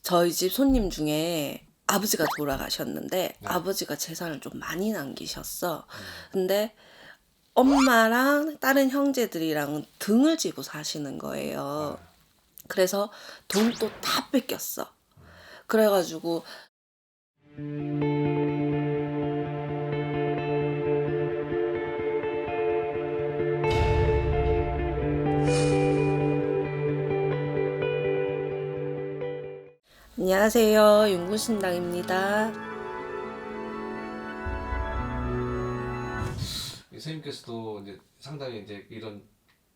저희 집 손님 중에 아버지가 돌아가셨는데 네. 아버지가 재산을 좀 많이 남기셨어. 근데 엄마랑 다른 형제들이랑 등을 지고 사시는 거예요. 네. 그래서 돈 또 다 뺏겼어. 그래가지고 안녕하세요, 윤구신당입니다. 선생님께서도 이제 상당히 이제 이런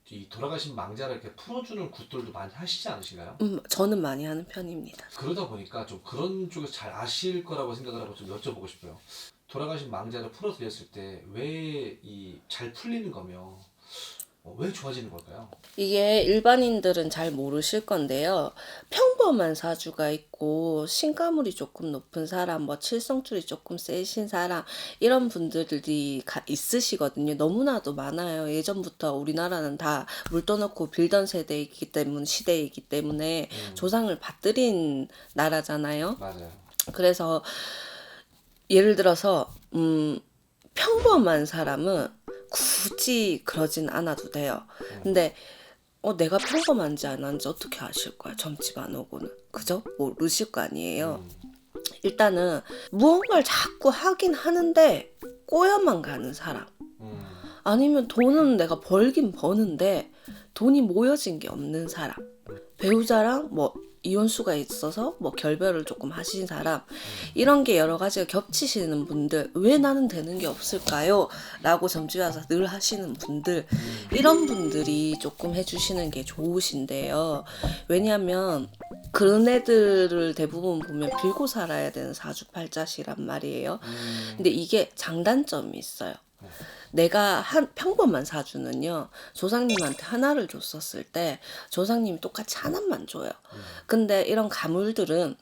이 돌아가신 망자를 이렇게 풀어주는 굿들도 많이 하시지 않으신가요? 저는 많이 하는 편입니다. 그러다 보니까 좀 그런 쪽에서 잘 아실 거라고 생각을 하고 좀 여쭤보고 싶어요. 돌아가신 망자를 풀어드렸을 때 왜 이 잘 풀리는 거며 왜 좋아지는 걸까요? 이게 일반인들은 잘 모르실 건데요. 평범한 사주가 있고 신가물이 조금 높은 사람, 뭐 칠성줄이 조금 세신 사람 이런 분들이 있으시거든요. 너무나도 많아요. 예전부터 우리나라는 다 물 떠놓고 빌던 시대이기 때문에 조상을 받들인 나라잖아요. 맞아요. 그래서 예를 들어서 평범한 사람은 굳이 그러진 않아도 돼요. 근데 내가 평범한지 안 한지 어떻게 아실 거야? 점집 안 오고는. 그죠? 모르실 거 아니에요. 일단은 무언가를 자꾸 하긴 하는데 꼬여만 가는 사람. 아니면 돈은 내가 벌긴 버는데 돈이 모여진 게 없는 사람. 배우자랑 뭐 이혼수가 있어서 뭐 결별을 조금 하신 사람, 이런 게 여러 가지가 겹치시는 분들, 왜 나는 되는 게 없을까요? 라고 점집에 와서 늘 하시는 분들, 이런 분들이 조금 해주시는 게 좋으신데요. 왜냐하면 그런 애들을 대부분 보면 빌고 살아야 되는 사주팔자시란 말이에요. 근데 이게 장단점이 있어요. 내가 한 평범한 사주는요, 조상님한테 하나를 줬었을 때 조상님이 똑같이 하나만 줘요. 근데 이런 가물들은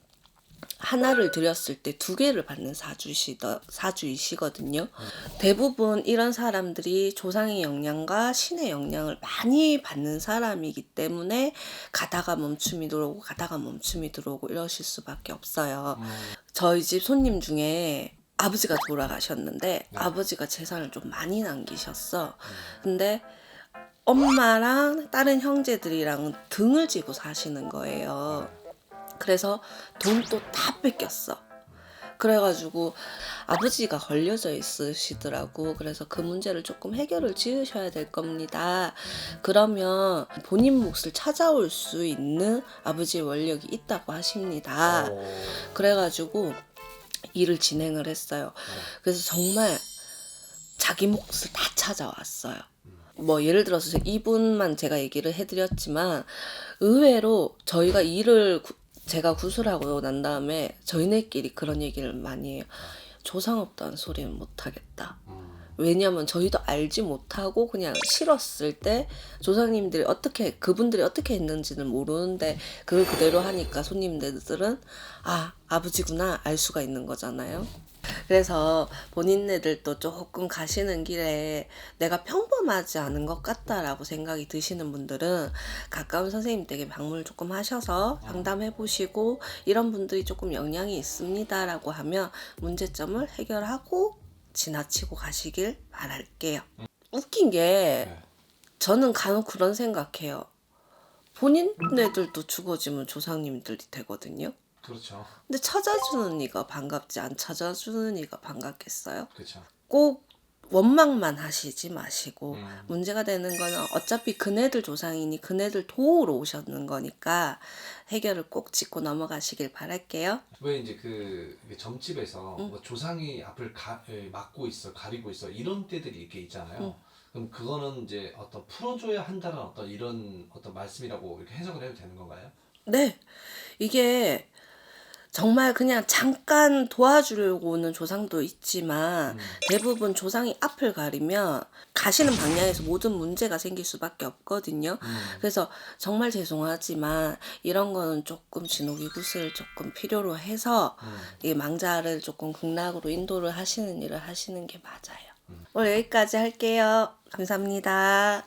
하나를 드렸을 때 두 개를 받는 사주이시거든요. 대부분 이런 사람들이 조상의 영향과 신의 영향을 많이 받는 사람이기 때문에 가다가 멈춤이 들어오고 가다가 멈춤이 들어오고 이러실 수밖에 없어요. 저희 집 손님 중에 아버지가 돌아가셨는데 아버지가 재산을 좀 많이 남기셨어. 근데 엄마랑 다른 형제들이랑 등을 지고 사시는 거예요. 그래서 돈 또 다 뺏겼어. 그래가지고 아버지가 걸려져 있으시더라고. 그래서 그 문제를 조금 해결을 지으셔야 될 겁니다. 그러면 본인 몫을 찾아올 수 있는 아버지의 원력이 있다고 하십니다. 그래가지고 일을 진행을 했어요. 그래서 정말 자기 몫을 다 찾아왔어요. 뭐 예를 들어서 이분만 제가 얘기를 해드렸지만 의외로 저희가 제가 구술하고 난 다음에 저희네끼리 그런 얘기를 많이 해요. 조상 없다는 소리는 못하겠다. 왜냐면 저희도 알지 못하고 그냥 실었을 때 그분들이 어떻게 했는지는 모르는데 그걸 그대로 하니까 손님들은 아버지구나 알 수가 있는 거잖아요. 그래서 본인네들도 조금 가시는 길에 내가 평범하지 않은 것 같다라고 생각이 드시는 분들은 가까운 선생님 댁에 방문을 조금 하셔서 상담해 보시고 이런 분들이 조금 영향이 있습니다라고 하면 문제점을 해결하고 지나치고 가시길 바랄게요. 웃긴 게 저는 간혹 그런 생각해요. 본인네들도 죽어지면 조상님들이 되거든요. 그렇죠. 근데 찾아주는 이가 반갑지 안 찾아주는 이가 반갑겠어요? 그렇죠. 꼭 원망만 하시지 마시고 문제가 되는 거는 어차피 그네들 조상이니 그네들 도우러 오셨는 거니까 해결을 꼭 짚고 넘어가시길 바랄게요. 왜 이제 그 점집에서 뭐 조상이 앞을 막고 있어, 가리고 있어 이런 때들이 이렇게 있잖아요. 그럼 그거는 이제 어떤 풀어줘야 한다는 어떤 이런 어떤 말씀이라고 이렇게 해석을 해도 되는 건가요? 네, 이게 정말 그냥 잠깐 도와주려고 오는 조상도 있지만 대부분 조상이 앞을 가리면 가시는 방향에서 모든 문제가 생길 수밖에 없거든요. 그래서 정말 죄송하지만 이런 거는 조금 진호기굿을 조금 필요로 해서 이 망자를 조금 극락으로 인도를 하시는 일을 하시는 게 맞아요. 오늘 여기까지 할게요. 감사합니다.